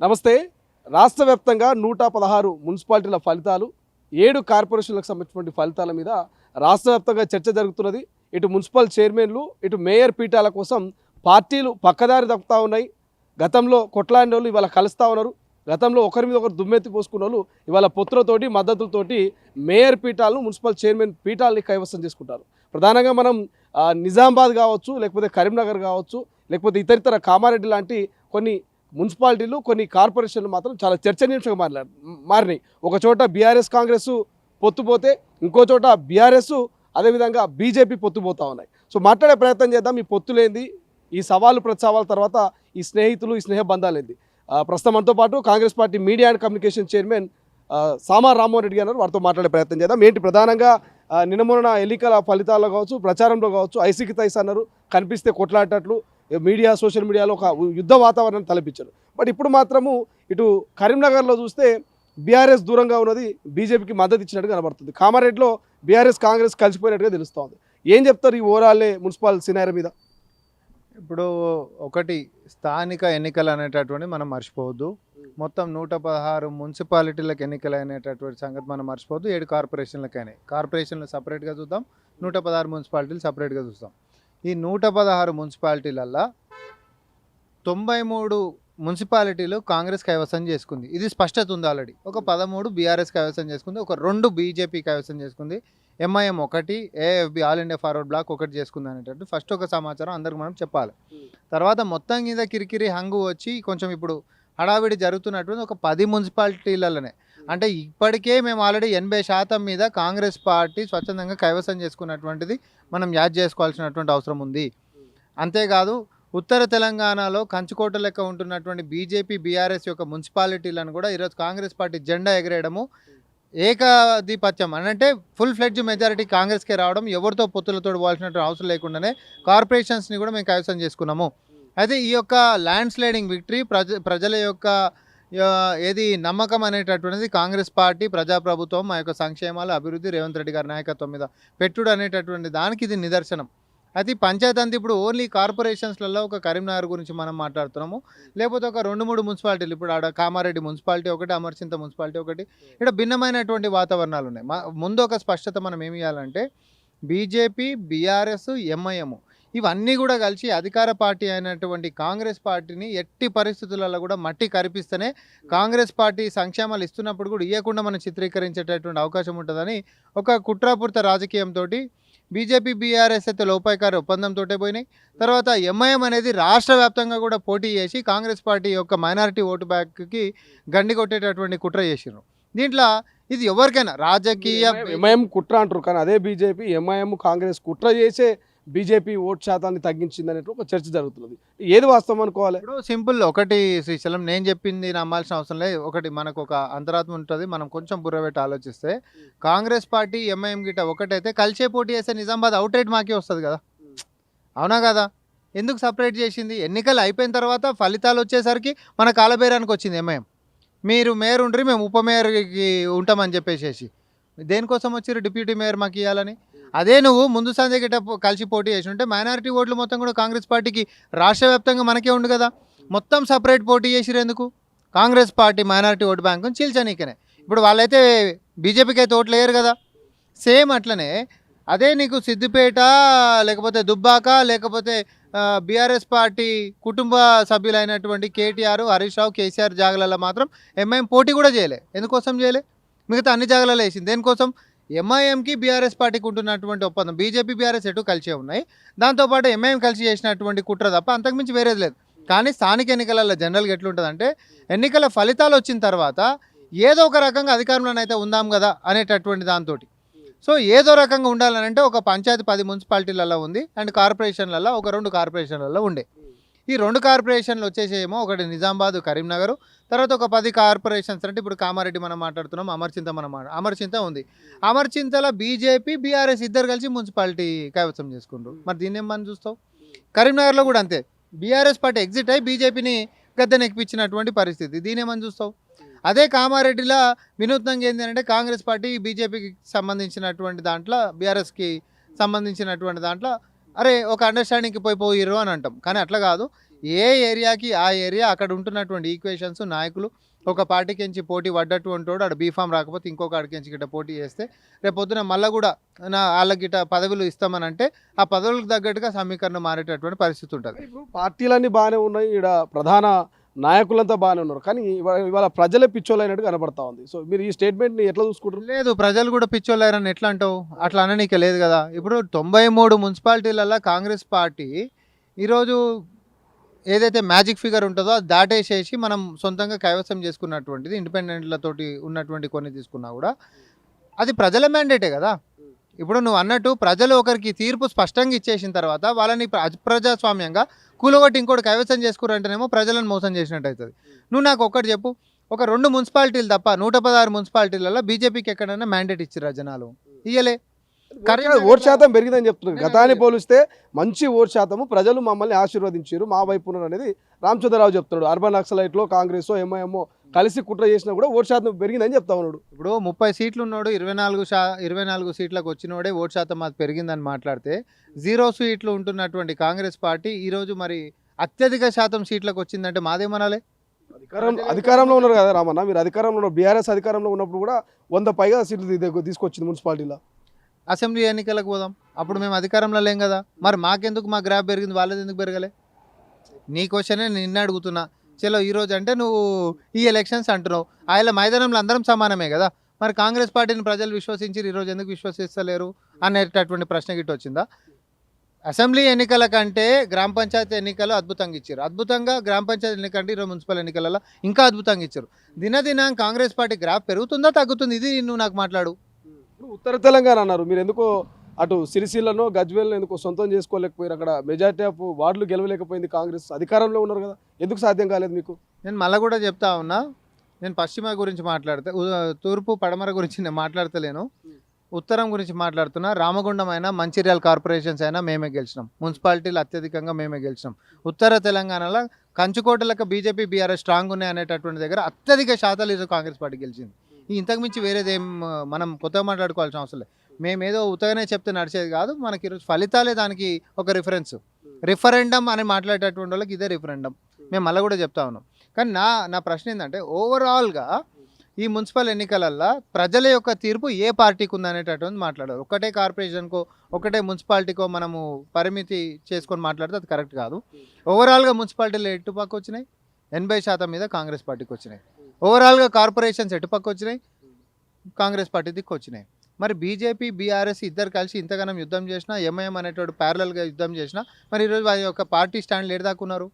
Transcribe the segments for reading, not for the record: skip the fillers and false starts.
నమస్తే. రాష్ట్ర వ్యాప్తంగా 116 మున్సిపాలిటీల ఫలితాలు, 7 కార్పొరేషన్లకు సంబంధించినటువంటి ఫలితాల మీద రాష్ట్ర వ్యాప్తంగా చర్చ జరుగుతున్నది. ఇటు మున్సిపల్ చైర్మన్లు, ఇటు మేయర్ పీఠాల కోసం పార్టీలు పక్కదారి తప్పుతా ఉన్నాయి. గతంలో కొట్లాడినోళ్ళు ఇవాళ కలుస్తూ ఉన్నారు. గతంలో ఒకరి మీద ఒకరు దుమ్మెత్తి పోసుకున్న వాళ్ళు ఇవాళ పొత్తులతోటి మద్దతులతోటి మేయర్ పీఠాలను, మున్సిపల్ చైర్మన్ పీఠాలని కైవసం చేసుకుంటారు. ప్రధానంగా మనం నిజామాబాద్ కావచ్చు, లేకపోతే కరీంనగర్ కావచ్చు, లేకపోతే ఇతరితర కామారెడ్డి లాంటి కొన్ని మున్సిపాలిటీలు, కొన్ని కార్పొరేషన్లు మాత్రం చాలా చర్చనీయాంశంగా మారినాయి. ఒక చోట బీఆర్ఎస్ కాంగ్రెస్ పొత్తుపోతే, ఇంకో చోట బీఆర్ఎస్ అదేవిధంగా బీజేపీ పొత్తుపోతూ ఉన్నాయి. సో మాట్లాడే ప్రయత్నం చేద్దాం. ఈ పొత్తులేంది, ఈ సవాలు ప్రతి సవాల్ తర్వాత ఈ స్నేహితులు, ఈ స్నేహ బంధాలు ఏంది. ప్రస్తుతం మనతో పాటు Congress party media and communication chairman Sama Rammohan Reddy garu, వారితో మాట్లాడే ప్రయత్నం చేద్దాం. ఏంటి ప్రధానంగా నిన్న మొన్న ఎన్నికల ఫలితాల్లో కావచ్చు, ప్రచారంలో కావచ్చు, ఐసీకి తైస్ అన్నారు, కనిపిస్తే కొట్లాడేటట్లు మీడియా, సోషల్ మీడియాలో ఒక యుద్ధ వాతావరణం తలపించారు. బట్ ఇప్పుడు మాత్రము ఇటు కరీంనగర్లో చూస్తే బీఆర్ఎస్ దూరంగా ఉన్నది, బీజేపీకి మద్దతు ఇచ్చినట్టు కనబడుతుంది. కామారెడ్డిలో బీఆర్ఎస్ కాంగ్రెస్ కలిసిపోయినట్టుగా తెలుస్తోంది. ఏం చెప్తారు ఈ ఓవరాల్ మున్సిపల్ సినారీ మీద? ఇప్పుడు ఒకటి, స్థానిక ఎన్నికలు అనేటటువంటి మనం మర్చిపోవద్దు. మొత్తం 116 మున్సిపాలిటీలకు ఎన్నికలు అనేటటువంటి సంగతి మనం మర్చిపోవద్దు. 7 కార్పొరేషన్లకు అయినాయి. కార్పొరేషన్లు సపరేట్గా చూద్దాం, 116 మున్సిపాలిటీలు సపరేట్గా చూస్తాం. ఈ 116 మున్సిపాలిటీలల్లో 93 మున్సిపాలిటీలు కాంగ్రెస్ కైవసం చేసుకుంది. ఇది స్పష్టత ఉంది. ఆల్రెడీ ఒక 13 బీఆర్ఎస్ కైవసం చేసుకుంది, ఒక 2 బీజేపీ కైవసం చేసుకుంది, MIM 1, AFB all India forward bloc 1 చేసుకుంది అనేటట్టు ఫస్ట్ ఒక సమాచారం అందరికి మనం చెప్పాలి. తర్వాత మొత్తం మీద కిరికిరి హంగు వచ్చి కొంచెం ఇప్పుడు హడావిడి జరుగుతున్నటువంటి ఒక 10 మున్సిపాలిటీలలోనే, అంటే ఇప్పటికే మేము ఆల్రెడీ 80% మీద కాంగ్రెస్ పార్టీ స్వచ్ఛందంగా కైవసం చేసుకున్నటువంటిది మనం యాద్ చేసుకోవాల్సినటువంటి అవసరం ఉంది. అంతేకాదు ఉత్తర తెలంగాణలో కంచుకోట లెక్క ఉంటున్నటువంటి బీజేపీ, బీఆర్ఎస్ యొక్క మున్సిపాలిటీలను కూడా ఈరోజు కాంగ్రెస్ పార్టీ జెండా ఎగరేయడము, ఏకాధిపత్యం అంటే ఫుల్ ఫ్లెడ్జ్ మెజారిటీ కాంగ్రెస్కే రావడం, ఎవరితో పొత్తులతో పోవాల్సినటువంటి అవసరం లేకుండానే కార్పొరేషన్స్ని కూడా మేము కైవసం చేసుకున్నాము. అయితే ఈ యొక్క ల్యాండ్ స్లైడింగ్ విక్టరీ ప్రజల యొక్క ఏది నమ్మకం అనేటటువంటిది కాంగ్రెస్ పార్టీ, ప్రజాప్రభుత్వం, మా యొక్క సంక్షేమాలు, అభివృద్ధి, రేవంత్ రెడ్డి గారి నాయకత్వం మీద పెట్టుడు అనేటటువంటి దానికి ఇది నిదర్శనం. అయితే పంచాయతీ అంతా ఇప్పుడు ఓన్లీ కార్పొరేషన్స్లలో ఒక కరీంనగర్ గురించి మనం మాట్లాడుతున్నాము, లేకపోతే ఒక 2-3 మున్సిపాలిటీలు, ఇప్పుడు ఆడ కామారెడ్డి మున్సిపాలిటీ ఒకటి, అమర్చింత మున్సిపాలిటీ ఒకటి, ఇక్కడ భిన్నమైనటువంటి వాతావరణాలు ఉన్నాయి. ముందు ఒక స్పష్టత మనం ఏమి ఇవ్వాలంటే, బీజేపీ, బీఆర్ఎస్, ఎంఐఎం ఇవన్నీ కూడా కలిసి అధికార పార్టీ అయినటువంటి కాంగ్రెస్ పార్టీని ఎట్టి పరిస్థితులలో కూడా మట్టి కరిపిస్తేనే కాంగ్రెస్ పార్టీ సంక్షేమాలు ఇస్తున్నప్పుడు కూడా ఇవ్వకుండా మనం చిత్రీకరించేటటువంటి అవకాశం ఉంటుందని ఒక కుట్రాపూరిత రాజకీయంతో బీజేపీ, బీఆర్ఎస్ అయితే లోపాయకారి ఒప్పందంతో పోయినాయి. తర్వాత ఎంఐఎం అనేది రాష్ట్ర వ్యాప్తంగా కూడా పోటీ చేసి కాంగ్రెస్ పార్టీ యొక్క మైనారిటీ ఓటు బ్యాంక్కి గండి కొట్టేటటువంటి కుట్ర చేసినారు. దీంట్లో ఇది ఎవరికైనా రాజకీయ ఎంఐఎం కుట్ర అంటారు, కానీ అదే బీజేపీ ఎంఐఎం కాంగ్రెస్ కుట్ర చేసే బీజేపీ ఓటు శాతాన్ని తగ్గించింది అనేట్టు ఒక చర్చ జరుగుతున్నది. ఏది వాస్తవం అనుకోవాలి? ఇప్పుడు సింపుల్ ఒకటి శ్రీశైలం, నేను చెప్పింది నమ్మాల్సిన అవసరం లేదు. ఒకటి, మనకు ఒక అంతరాత్మ ఉంటుంది, మనం కొంచెం బుర్రబెట్టి ఆలోచిస్తే కాంగ్రెస్ పార్టీ, ఎంఐఎం గిట్ట ఒకటైతే కలిసే పోటీ చేస్తే నిజామాబాద్ అవుట్ రైట్ మాకే వస్తుంది కదా, అవునా కదా? ఎందుకు సపరేట్ చేసింది? ఎన్నికలు అయిపోయిన తర్వాత ఫలితాలు వచ్చేసరికి మన కాలబేరానికి వచ్చింది ఎంఐఎం. మీరు మేయర్ ఉండ్రి, మేము ఉప మేయర్కి ఉంటామని చెప్పేసి దేనికోసం వచ్చారు? డిప్యూటీ మేయర్ మాకు ఇవ్వాలని. అదే నువ్వు ముందు సంజయ్ గిట్ట కలిసి పోటీ చేసి ఉంటే మైనారిటీ ఓట్లు మొత్తం కూడా కాంగ్రెస్ పార్టీకి రాష్ట్ర వ్యాప్తంగా మనకే ఉండు కదా. మొత్తం సపరేట్ పోటీ చేసిరు ఎందుకు? కాంగ్రెస్ పార్టీ మైనారిటీ ఓటు బ్యాంకుని చీల్చనీకనే. ఇప్పుడు వాళ్ళైతే బీజేపీకి అయితే ఓట్లు వేయరు కదా. సేమ్ అట్లనే అదే నీకు సిద్దిపేట, లేకపోతే దుబ్బాక, లేకపోతే బీఆర్ఎస్ పార్టీ కుటుంబ సభ్యులైనటువంటి కేటీఆర్, హరీష్ రావు, కేసీఆర్ జాగలలో మాత్రం ఎంఐఎం పోటీ కూడా చేయలే. ఎందుకోసం చేయలే? మిగతా అన్ని జాగలలో వేసింది. దేనికోసం? ఎంఐఎంకి బీఆర్ఎస్ పార్టీకి ఉంటున్నటువంటి ఒప్పందం, బీజేపీ, బీఆర్ఎస్ ఎటు కలిసే ఉన్నాయి, దాంతోపాటు ఎంఐఎం కలిసి చేసినటువంటి కుట్ర తప్ప అంతకుమించి వేరేది లేదు. కానీ స్థానిక ఎన్నికలలో జనరల్గా ఎట్లుంటుందంటే, ఎన్నికల ఫలితాలు వచ్చిన తర్వాత ఏదో ఒక రకంగా అధికారంలోనైతే ఉందాం కదా అనేటటువంటి దాంతో, సో ఏదో రకంగా ఉండాలని అంటే ఒక పంచాయతీ 10 మున్సిపాలిటీలలో ఉంది, అండ్ కార్పొరేషన్లలో ఒక 2 కార్పొరేషన్లలో ఉండే. ఈ 2 కార్పొరేషన్లు వచ్చేసేమో ఒకటి నిజామాబాద్, కరీంనగర్, తర్వాత ఒక 10 కార్పొరేషన్స్ అంటే ఇప్పుడు కామారెడ్డి మనం మాట్లాడుతున్నాం, అమర్చింత అమర్చింత ఉంది. అమర్చింతలో బీజేపీ, బీఆర్ఎస్ ఇద్దరు కలిసి మున్సిపాలిటీ కైవసం చేసుకుంటారు. మరి దీన్ని ఏమని చూస్తావు? కరీంనగర్లో కూడా అంతే, బీఆర్ఎస్ పార్టీ ఎగ్జిట్ అయ్యి బీజేపీని గద్దెనెక్కిపించినటువంటి పరిస్థితి. దీన్ని ఏమని చూస్తావు? అదే కామారెడ్డిలో వినూత్నంగా ఏంటి అంటే, కాంగ్రెస్ పార్టీ బీజేపీకి సంబంధించినటువంటి దాంట్లో, బీఆర్ఎస్కి సంబంధించినటువంటి దాంట్లో అరే ఒక అండర్స్టాండింగ్కి పోయిర్రు అని అంటాం. కానీ అట్లా కాదు. ఏ ఏరియాకి ఆ ఏరియా అక్కడ ఉంటున్నటువంటి ఈక్వేషన్స్ నాయకులు ఒక పార్టీకించి పోటీ పడ్డటువంటి వాడు ఆడ బీఫామ్ రాకపోతే ఇంకొక ఆడికించి గిట్ట పోటీ చేస్తే రేపు పొద్దున మళ్ళీ కూడా వాళ్ళకి గిట్ట పదవులు ఇస్తామని అంటే ఆ పదవులకు తగ్గట్టుగా సమీకరణ మారేటటువంటి పరిస్థితి ఉంటుంది. ఇప్పుడు పార్టీలన్నీ బాగానే ఉన్నాయి, ఇక్కడ ప్రధాన నాయకులంతా బాగానే ఉన్నారు, కానీ ఇవాళ ప్రజలే పిచ్చోళ్ళైనట్టు కనబడతా ఉంది. సో మీరు ఈ స్టేట్మెంట్ని ఎట్లా చూసుకుంటారు? లేదు, ప్రజలు కూడా పిచ్చోళ్ళారని ఎట్లా అంటావు? అట్లా అననీకే లేదు కదా. ఇప్పుడు 93 మున్సిపాలిటీలలో కాంగ్రెస్ పార్టీ ఈరోజు ఏదైతే మ్యాజిక్ ఫిగర్ ఉంటుందో అది దాటేసేసి మనం సొంతంగా కైవసం చేసుకున్నటువంటిది ఇండిపెండెంట్లతోటి ఉన్నటువంటి కొన్ని తీసుకున్నా కూడా అది ప్రజల మ్యాండేటే కదా. ఇప్పుడు నువ్వు అన్నట్టు ప్రజలు ఒకరికి తీర్పు స్పష్టంగా ఇచ్చేసిన తర్వాత వాళ్ళని అప్రజాస్వామ్యంగా కూలగొట్టి ఇంకోటి కైవసం చేసుకురంటేనేమో ప్రజలను మోసం చేసినట్టు అవుతుంది. నువ్వు నాకు ఒక్కటి చెప్పు, ఒక 2 మున్సిపాలిటీలు తప్ప 116 మున్సిపాలిటీలలో బీజేపీకి ఎక్కడైనా మ్యాండేట్ ఇచ్చిరా జనాలు? ఇయ్యలే. ఓటు శాతం పెరిగిందని చెప్తున్నారు. గతాన్ని పోలిస్తే మంచి ఓటు శాతము, ప్రజలు మమ్మల్ని ఆశీర్వదించారు, మా వైపు ఉన్నారు అనేది రామచంద్రరావు చెప్తున్నాడు. అర్బన్ నక్సలైట్లో కాంగ్రెస్ ఎంఐఎంఓ కలిసి కుట్ర చేసినా కూడా ఓటు శాతం పెరిగిందని చెప్తా ఉన్నాడు. ఇప్పుడు 30 సీట్లు ఉన్నాడు, 24 సీట్లకు వచ్చినోడే ఓటు శాతం అది పెరిగిందని మాట్లాడితే 0 సీట్లు ఉంటున్నటువంటి కాంగ్రెస్ పార్టీ ఈరోజు మరి అత్యధిక శాతం సీట్లకు వచ్చిందంటే మాదేమనాలి? అధికారంలో ఉన్నారు కదా రామన్న, మీరు అధికారంలో ఉన్నారు. బీఆర్ఎస్ అధికారంలో ఉన్నప్పుడు కూడా 100 పైగా సీట్లు తీసుకొచ్చింది మున్సిపాలిటీలో. అసెంబ్లీ ఎన్నికలకు పోదాం, అప్పుడు మేము అధికారంలో లేం కదా. మరి మాకెందుకు మా గ్రాఫ్ పెరిగింది, వాళ్ళది ఎందుకు పెరగలే? నీ క్వశ్చనే నిన్ను అడుగుతున్నా. చలో ఈరోజు అంటే నువ్వు ఈ ఎలక్షన్స్ అంటున్నావు, ఆయన మైదానంలో అందరం సమానమే కదా. మరి కాంగ్రెస్ పార్టీని ప్రజలు విశ్వసించి ఈరోజు ఎందుకు విశ్వసిస్తలేరు అనేటటువంటి ప్రశ్న గిట్ట వచ్చిందా? అసెంబ్లీ ఎన్నికల కంటే గ్రామ పంచాయతీ ఎన్నికలు అద్భుతంగా ఇచ్చారు. అద్భుతంగా గ్రామ పంచాయతీ ఎన్నిక అంటే ఈరోజు మున్సిపల్ ఎన్నికలలో ఇంకా అద్భుతంగా ఇచ్చారు. దినదినం కాంగ్రెస్ పార్టీ గ్రాఫ్ పెరుగుతుందా తగ్గుతుంది? ఇది నువ్వు నాకు మాట్లాడు. ఉత్తర తెలంగాణ అన్నారు, మీరు ఎందుకో అటు సిరిసిల్లను గజ్వేల్ను ఎందుకో సొంతం చేసుకోలేకపోయారు, అక్కడ మెజార్టీ ఆఫ్ వార్డులు గెలవలేకపోయింది కాంగ్రెస్, అధికారంలో ఉన్నారు కదా, ఎందుకు సాధ్యం కాలేదు మీకు? నేను మళ్ళీ కూడా చెప్తా ఉన్నా, నేను పశ్చిమ గురించి మాట్లాడితే తూర్పు పడమర గురించి నేను మాట్లాడతలేను, ఉత్తరం గురించి మాట్లాడుతున్నా. రామగుండం అయినా మంచిర్యాల కార్పొరేషన్స్ అయినా మేమే గెలిచినాం, మున్సిపాలిటీలు అత్యధికంగా మేమే గెలిచినాం. ఉత్తర తెలంగాణలో కంచుకోటలకు బీజేపీ బీఆర్ఎస్ స్ట్రాంగ్ ఉన్నాయి అనేటటువంటి దగ్గర అత్యధిక శాతాలు ఈరోజు కాంగ్రెస్ పార్టీ గెలిచింది. ఇంతకు మించి వేరేదేం మనం కొత్తగా మాట్లాడుకోవాల్సిన అవసరం లేదు. మేమేదో ఉత్తగానే చెప్తే నడిచేది కాదు. మనకి ఈరోజు ఫలితాలే దానికి ఒక రిఫరెండం అని మాట్లాడేటటువంటి వాళ్ళకి ఇదే రిఫరెండం. మేము మళ్ళీ కూడా చెప్తా ఉన్నాం. కానీ నా ప్రశ్న ఏంటంటే ఓవరాల్గా ఈ మున్సిపల్ ఎన్నికలల్లో ప్రజల యొక్క తీర్పు ఏ పార్టీకి ఉందనేటటువంటి మాట్లాడారు. ఒకటే కార్పొరేషన్కో ఒకటే మున్సిపాలిటీకో మనము పరిమితి చేసుకొని మాట్లాడితే అది కరెక్ట్ కాదు. ఓవరాల్గా మున్సిపాలిటీలు ఎటుపక్క వచ్చినాయి? 80% మీద కాంగ్రెస్ పార్టీకి వచ్చినాయి. ఓవరాల్గా కార్పొరేషన్స్ ఎటుపక్క వచ్చినాయి? కాంగ్రెస్ పార్టీ దిక్కు వచ్చినాయి. మరి బీజేపీ బీఆర్ఎస్ ఇద్దరు కలిసి ఇంతగానం యుద్ధం చేసినా, ఎంఐఎం అనేటోడు ప్యారలల్గా యుద్ధం చేసినా, మరి ఈరోజు వారి యొక్క పార్టీ స్టాండ్లు ఏడదాకున్నారు?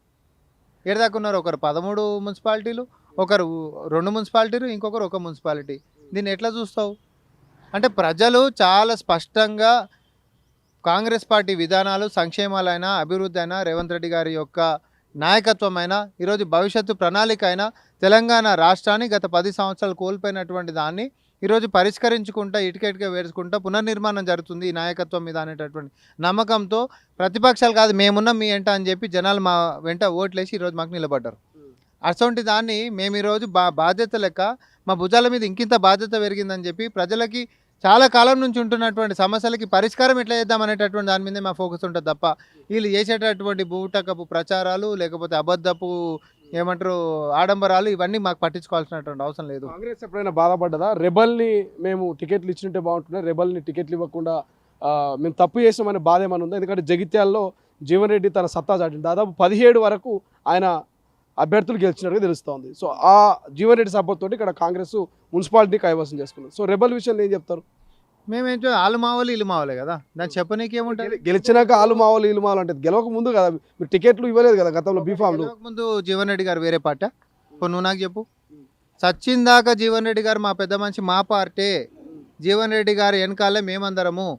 ఒకరు 13 మున్సిపాలిటీలు, ఒకరు 2 మున్సిపాలిటీలు, ఇంకొకరు 1 మున్సిపాలిటీ. దీన్ని ఎట్లా చూస్తావు? అంటే ప్రజలు చాలా స్పష్టంగా కాంగ్రెస్ పార్టీ విధానాలు, సంక్షేమాలైనా, అభివృద్ధి అయినా, రేవంత్ రెడ్డి గారి యొక్క నాయకత్వమైనా, ఈరోజు భవిష్యత్తు ప్రణాళిక అయినా, తెలంగాణ రాష్ట్రాన్ని గత 10 సంవత్సరాలు కోల్పోయినటువంటి దాన్ని ఈరోజు పరిష్కరించుకుంటా, ఇటుకటిగా వేసుకుంటా పునర్నిర్మాణం జరుగుతుంది ఈ నాయకత్వం మీద అనేటటువంటి నమ్మకంతో ప్రతిపక్షాలు కాదు మేమున్నాం మీ ఎంట అని చెప్పి జనాలు మా వెంట ఓట్లేసి ఈరోజు మాకు నిలబడ్డారు. అటువంటి దాన్ని మేము ఈరోజు బాధ్యత లెక్క మా భుజాల మీద ఇంకింత బాధ్యత పెరిగిందని చెప్పి ప్రజలకి చాలా కాలం నుంచి ఉంటున్నటువంటి సమస్యలకి పరిష్కారం ఎట్లా చేద్దాం అనేటటువంటి దాని మీదే మా ఫోకస్ ఉంటుంది తప్ప వీళ్ళు చేసేటటువంటి బూటకపు ప్రచారాలు, లేకపోతే అబద్ధపు ఏమంటారు ఆడంబరాలు, ఇవన్నీ మాకు పట్టించుకోవాల్సినటువంటి అవసరం లేదు. కాంగ్రెస్ ఎప్పుడైనా బాధపడ్డదా? రెబల్ని మేము టికెట్లు ఇచ్చినట్టే బాగుంటున్నాయి, రెబల్ని టికెట్లు ఇవ్వకుండా మేము తప్పు చేసామనే బాధ ఏమైనా ఉందా? ఎందుకంటే జగిత్యాల్లో జీవన్ రెడ్డి తన సత్తా చాటింది, దాదాపు 17 వరకు ఆయన అభ్యర్థులు గెలిచినట్టుగా తెలుస్తోంది. సో ఆ జీవన్ రెడ్డి సపోర్ట్ తోటి ఇక్కడ కాంగ్రెస్ మున్సిపాలిటీ కైవసం చేసుకున్నారు. సో రెబల్ విషయంలో ఏం చెప్తారు? మేమేంటో ఆలు మావలు ఇల్లు మావలే కదా, దాన్ని చెప్పనీకి ఏముంటుంది? గెలిచినాక ఆలు మావలు ఇల్లు మావలు అంటే గెలవక ముందు కదా, మీరు టికెట్లు ఇవ్వలేదు కదా గతంలో బీఫామ్లు. ముందు జీవన్ రెడ్డి గారు వేరే పార్టీ? నువ్వు నాకు చెప్పు. సచ్చిందాకా జీవన్ రెడ్డి గారు మా పెద్ద మనిషి, మా పార్టీ. జీవన్ రెడ్డి గారు వెనకాలే మేమందరము.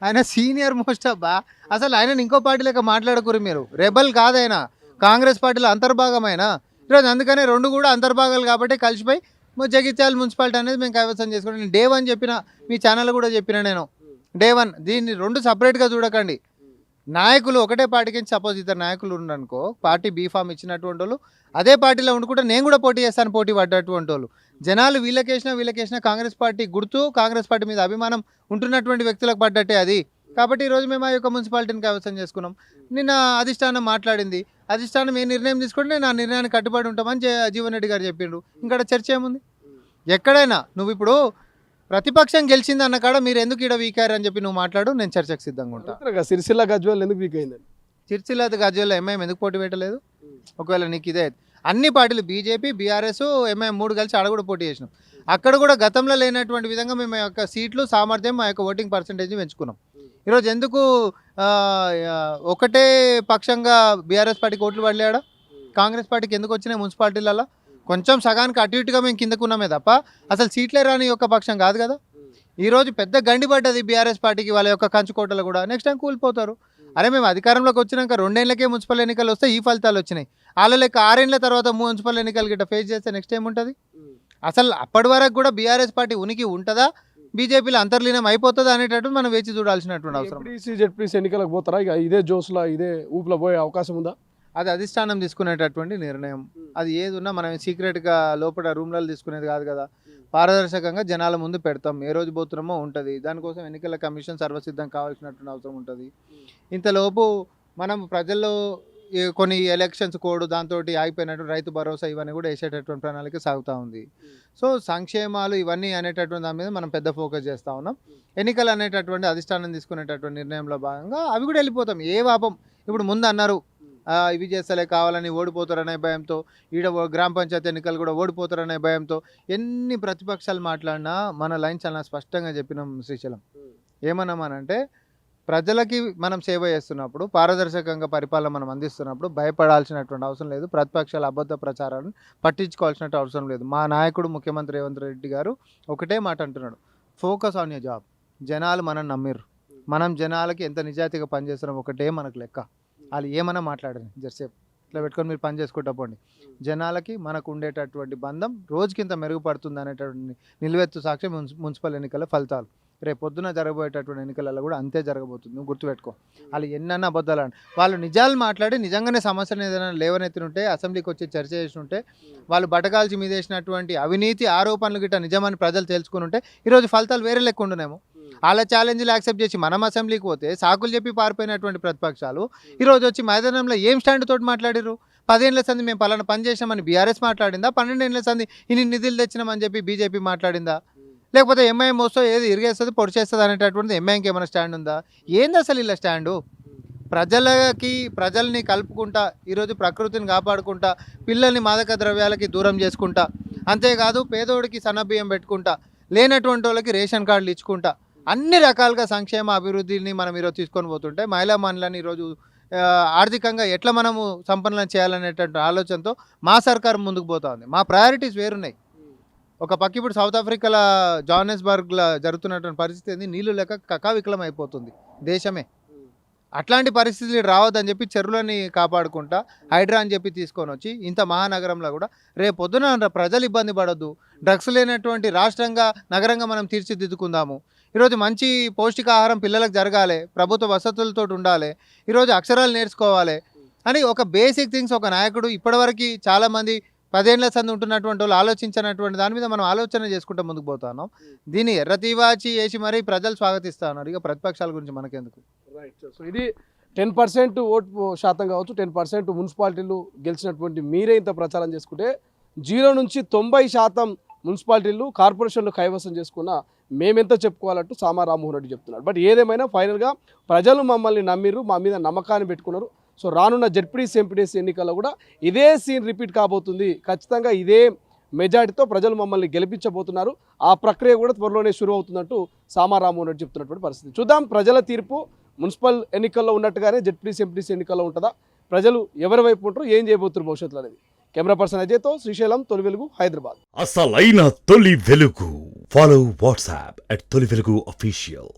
ఆయన సీనియర్ మోస్ట్ అబ్బా. అసలు ఆయన ఇంకో పార్టీ లెక్క మాట్లాడకూరు మీరు. రెబల్ కాదైనా కాంగ్రెస్ పార్టీలో అంతర్భాగమైన ఈరోజు, అందుకనే 2 కూడా అంతర్భాగాలు కాబట్టి కలిసిపోయి జగిత్యాల మున్సిపాలిటీ అనేది మేము కైవసం చేసుకుంటాం. నేను డే 1 చెప్పిన, మీ ఛానల్ కూడా చెప్పిన, నేను డే 1 దీన్ని 2 సపరేట్గా చూడకండి. నాయకులు ఒకటే పార్టీకి సపోజ్ ఇద్దరు నాయకులు ఉండనుకో, పార్టీ బీఫామ్ ఇచ్చినటువంటి వాళ్ళు అదే పార్టీలో ఉండుకుంటే నేను కూడా పోటీ చేస్తాను, పోటీ పడ్డటువంటి వాళ్ళు. జనాలు వీళ్ళకేసినా కాంగ్రెస్ పార్టీ గుర్తు, కాంగ్రెస్ పార్టీ మీద అభిమానం ఉంటున్నటువంటి వ్యక్తులకు పడ్డట్టే అది. కాబట్టి ఈరోజు మేము ఆ యొక్క మున్సిపాలిటీని కైవసం చేసుకున్నాం. నిన్న అధిష్టానం మాట్లాడింది, అధిష్టానం ఏ నిర్ణయం తీసుకుంటే నేను ఆ నిర్ణయానికి కట్టుబడి ఉంటామని జీవన్ రెడ్డి గారు చెప్పిండ్రు. ఇంకా చర్చ ఏముంది? ఎక్కడైనా నువ్వు ఇప్పుడు ప్రతిపక్షం గెలిచింది అన్న కాడ మీరు ఎందుకు ఈడ వీకారు అని చెప్పి నువ్వు మాట్లాడు, నేను చర్చకు సిద్ధంగా ఉంటా. అంతేగా సిరిసిల్ల గజ్వేల్ ఎందుకు వీక్ అయిందండి? సిరిసిల్ల గజ్వేల్లో ఎంఐఎం ఎందుకు పోటీ పెట్టలేదు? ఒకవేళ నీకు ఇదే అన్ని పార్టీలు బీజేపీ, బీఆర్ఎస్, ఎంఐఎం 3 కలిసి ఆడ కూడా పోటీ చేసినాం. అక్కడ కూడా గతంలో లేనటువంటి విధంగా మేము మా యొక్క సీట్లు సామర్థ్యం, మా యొక్క ఓటింగ్ పర్సంటేజ్ పెంచుకున్నాం. ఈరోజు ఎందుకు ఒకటే పక్షంగా బీఆర్ఎస్ పార్టీకి ఓట్లు పడలేడా? కాంగ్రెస్ పార్టీకి ఎందుకు వచ్చినాయి మున్సిపాలిటీలలో? కొంచెం సగానికి అటు ఇటుగా మేము కిందకు ఉన్నామే తప్ప అసలు సీట్లే రాని యొక్క పక్షం కాదు కదా. ఈరోజు పెద్ద గండి పడ్డది బీఆర్ఎస్ పార్టీకి, వాళ్ళ యొక్క కంచుకోటలు కూడా. నెక్స్ట్ టైం కూలిపోతారు. అరే మేము అధికారంలోకి వచ్చినాక 2 ఏళ్ళకే మున్సిపల్ ఎన్నికలు వస్తే ఈ ఫలితాలు వచ్చినాయి. వాళ్ళ లెక్క 6 ఏళ్ళ తర్వాత మున్సిపల్ ఎన్నికలు గిట్ట ఫేస్ చేస్తే నెక్స్ట్ ఏముంటుంది? అసలు అప్పటి వరకు కూడా బీఆర్ఎస్ పార్టీ ఉనికి ఉంటుందా, బీజేపీలో అంతర్లీనం అయిపోతుందా అనేటట్టు మనం వేచి చూడాల్సినటువంటి అవసరం. జెడ్పీసీ ఎన్నికలకు పోతారా? ఇక ఇదే జోస్లో ఇదే ఊపులో పోయే అవకాశం ఉందా? అది అధిష్టానం తీసుకునేటటువంటి నిర్ణయం. అది ఏది ఉన్నా మనం సీక్రెట్గా లోపల రూమ్లలో తీసుకునేది కాదు కదా. పారదర్శకంగా జనాల ముందు పెడతాం. ఏ రోజు పోతున్నామో ఉంటుంది. దానికోసం ఎన్నికల కమిషన్ సర్వసిద్ధం కావాల్సినటువంటి అవసరం ఉంటుంది. ఇంతలోపు మనం ప్రజల్లో కొన్ని ఎలక్షన్స్ కోడ్ దాంతో ఆగిపోయినటువంటి రైతు భరోసా ఇవన్నీ కూడా వేసేటటువంటి ప్రణాళిక సాగుతూ ఉంది. సో సంక్షేమాలు ఇవన్నీ అనేటటువంటి దాని మీద మనం పెద్ద ఫోకస్ చేస్తూ ఉన్నాం. ఎన్నికలు అనేటటువంటి అధిష్టానం తీసుకునేటటువంటి నిర్ణయంలో భాగంగా అవి కూడా వెళ్ళిపోతాం. ఏ పాపం ఇప్పుడు ముందు అన్నారు ఇవి చేస్తలే కావాలని ఓడిపోతారనే భయంతో, ఈడ గ్రామ పంచాయతీ ఎన్నికలు కూడా ఓడిపోతారనే భయంతో ఎన్ని ప్రతిపక్షాలు మాట్లాడినా మన లైన్ చాలా స్పష్టంగా చెప్పినాం శ్రీశైలం. ఏమన్నామనంటే ప్రజలకి మనం సేవ చేస్తున్నప్పుడు, పారదర్శకంగా పరిపాలన మనం అందిస్తున్నప్పుడు భయపడాల్సినటువంటి అవసరం లేదు. ప్రతిపక్షాల అబద్ధ ప్రచారాన్ని పట్టించుకోవాల్సినట్టు అవసరం లేదు. మా నాయకుడు ముఖ్యమంత్రి రేవంత్ రెడ్డి గారు ఒకటే మాట అంటున్నాడు, ఫోకస్ ఆన్ యూర్ జాబ్. జనాలు మనం నమ్మిర్రు, మనం జనాలకి ఎంత నిజాయితీగా పనిచేస్తున్నాం ఒకటే మనకు లెక్క. వాళ్ళు ఏమన్నా మాట్లాడని జరసేపు ఇట్లా పెట్టుకొని మీరు పని చేసుకుంటా పోండి. జనాలకి మనకు ఉండేటటువంటి బంధం రోజుకింత మెరుగుపడుతుంది అనేటటువంటి నిలువెత్తు సాక్ష్యం మున్సిపల్ ఎన్నికల ఫలితాలు. రేపు పొద్దున జరగబోయేటటువంటి ఎన్నికలలో కూడా అంతే జరగబోతుంది. నువ్వు గుర్తుపెట్టుకో. వాళ్ళు ఎన్నన్నా అబద్ధాలు వాళ్ళు నిజాలు మాట్లాడి నిజంగానే సమస్యను ఏదైనా లేవనెత్తినుంటే, అసెంబ్లీకి వచ్చి చర్చ చేసినుంటే, వాళ్ళు బటకాల్చి మీదేసినటువంటి అవినీతి ఆరోపణలు గిట్ట నిజమని ప్రజలు తెలుసుకుని ఉంటే ఈరోజు ఫలితాలు వేరే లెక్క ఉండునేమో. వాళ్ళ ఛాలెంజ్లు యాక్సెప్ట్ చేసి మనం అసెంబ్లీకి పోతే సాకులు చెప్పి పారిపోయినటువంటి ప్రతిపక్షాలు ఈరోజు వచ్చి మైదానంలో ఏం స్టాండ్ తోటి మాట్లాడారు? 10 ఏళ్ల సంది మేము పలానా పని చేసామని బీఆర్ఎస్ మాట్లాడిందా? 12 ఏళ్ల సంది ఇన్ని నిధులు తెచ్చినామని చెప్పి బీజేపీ మాట్లాడిందా? లేకపోతే ఎంఐఎం వస్తే ఏది ఇరిగేస్తుంది పొడి చేస్తుంది అనేటటువంటిది ఎంఐఎంకి ఏమైనా స్టాండ్ ఉందా? ఏంది అసలు ఇలా స్టాండు? ప్రజల్ని కలుపుకుంటా, ఈరోజు ప్రకృతిని కాపాడుకుంటా, పిల్లల్ని మాదక ద్రవ్యాలకి దూరం చేసుకుంటా, అంతేకాదు పేదోడికి సన్నబియ్యం పెట్టుకుంటా, లేనటువంటి వాళ్ళకి రేషన్ కార్డులు ఇచ్చుకుంటా, అన్ని రకాలుగా సంక్షేమ అభివృద్ధిని మనం ఈరోజు తీసుకొని పోతుంటే మహిళా మనులని ఈరోజు ఆర్థికంగా ఎట్లా మనము సంపన్నం చేయాలనేటువంటి ఆలోచనతో మా సర్కారు ముందుకు పోతా ఉంది. మా ప్రయారిటీస్ వేరున్నాయి. ఒక పక్క ఇప్పుడు సౌత్ ఆఫ్రికాలో జోహానెస్బర్గ్లో జరుగుతున్నటువంటి పరిస్థితి ఏంది? నీళ్లు లేక కకావికలం అయిపోతుంది దేశమే. అట్లాంటి పరిస్థితులు రావద్దని చెప్పి చెరువులని కాపాడుకుంటా హైడ్రా అని చెప్పి తీసుకొని వచ్చి ఇంత మహానగరంలో కూడా రేపు పొద్దున ప్రజలు ఇబ్బంది పడొద్దు, డ్రగ్స్ లేనటువంటి రాష్ట్రంగా నగరంగా మనం తీర్చిదిద్దుకుందాము. ఈరోజు మంచి పౌష్టికాహారం పిల్లలకు జరగాలి, ప్రభుత్వ వసతులతో ఉండాలి, ఈరోజు అక్షరాలు నేర్చుకోవాలి అని ఒక బేసిక్ థింగ్స్ ఒక నాయకుడు ఇప్పటివరకు చాలామంది 10 ఏళ్ల సంది ఉంటున్నటువంటి వాళ్ళు ఆలోచించినటువంటి దాని మీద మనం ఆలోచన చేసుకుంటూ ముందుకు పోతున్నాం. దీన్ని ఎర్రతీవాచి వేసి మరీ ప్రజలు స్వాగతిస్తా ఉన్నారు. ఇక ప్రతిపక్షాల గురించి మనకెందుకు? రైట్. సో ఇది 10% ఓటు శాతం కావచ్చు, 10% మున్సిపాలిటీలు గెలిచినటువంటి మీరే ఇంత ప్రచారం చేసుకుంటే 0 నుంచి 90% మున్సిపాలిటీలు కార్పొరేషన్లు కైవసం చేసుకున్న మేమెంత చెప్పుకోవాలంటూ సామా రామ్మోహన్ రెడ్డి చెప్తున్నారు. బట్ ఏదేమైనా ఫైనల్గా ప్రజలు మమ్మల్ని నమ్మిర్రు, మా మీద నమ్మకాన్ని పెట్టుకున్నారు. సో రానున్న జెడ్పీటీసీ ఎంపీటీసీ ఎన్నికల్లో కూడా ఇదే సీన్ రిపీట్ కాబోతుంది. ఖచ్చితంగా ఇదే మెజారిటీతో ప్రజలు మమ్మల్ని గెలిపించబోతున్నారు. ఆ ప్రక్రియ కూడా త్వరలోనే షురు అవుతుందంటూ సామా రామ్మోహన్ రెడ్డి చెప్తున్నటువంటి పరిస్థితి. చూద్దాం ప్రజల తీర్పు మున్సిపల్ ఎన్నికల్లో ఉన్నట్టుగానే జెడ్పీటీసీ ఎంపీటీసీ ఎన్నికల్లో ఉంటుందా, ప్రజలు ఎవరి వైపు ఉంటారో, ఏం చేయబోతున్నారు భవిష్యత్తులో అనేది. కెమెరా పర్సన్ అజయ్తో శ్రీశైలం, తొలి వెలుగు, హైదరాబాద్. అసలైన తొలి వెలుగు. ఫాలో వాట్సాప్ @తొలి వెలుగు official.